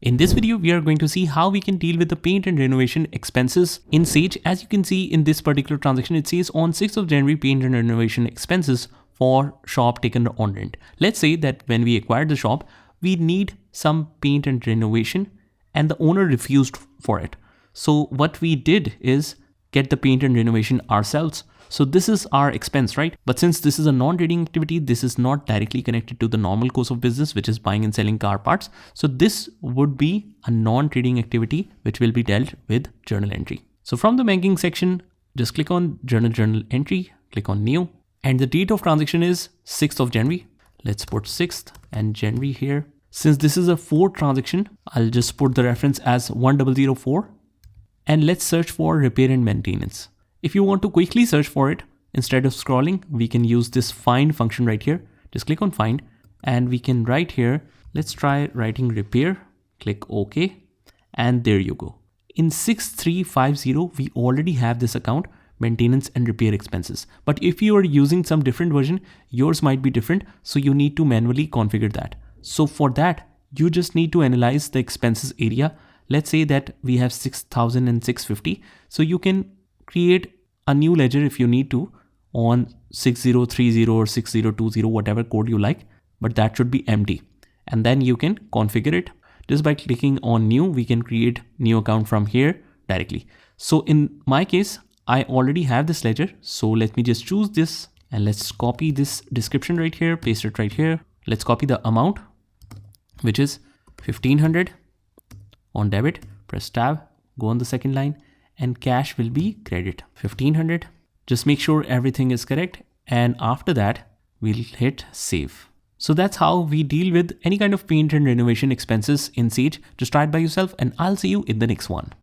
In this video, we are going to see how we can deal with the paint and renovation expenses in Sage. As you can see in this particular transaction, it says on 6th of January, paint and renovation expenses for shop taken on rent. Let's say that when we acquired the shop, we need some paint and renovation and the owner refused for it. So what we did is get the paint and renovation ourselves. So this is our expense, right? But since this is a non-trading activity, this is not directly connected to the normal course of business, which is buying and selling car parts. So this would be a non-trading activity, which will be dealt with journal entry. So from the banking section, just click on journal entry, click on new, and the date of transaction is 6th of January. Let's put 6th and January here. Since this is a 4 transaction, I'll just put the reference as 1004 and let's search for repair and maintenance. If you want to quickly search for it, instead of scrolling, we can use this find function right here. Just click on find and we can write here. Let's try writing repair, click OK. And there you go. In 6350, we already have this account, maintenance and repair expenses. But if you are using some different version, yours might be different. So you need to manually configure that. So for that, you just need to analyze the expenses area. Let's say that we have 6,650. So you can create a new ledger if you need to on 6030 or 6020, whatever code you like, but that should be empty. And then you can configure it just by clicking on new. We can create new account from here directly. So in my case, I already have this ledger. So let me just choose this and let's copy this description right here, paste it right here. Let's copy the amount, which is 1500 on debit, press tab, go on the second line, and cash will be credit 1500. Just make sure everything is correct. And after that, we'll hit save. So that's how we deal with any kind of paint and renovation expenses in Sage. Just try it by yourself and I'll see you in the next one.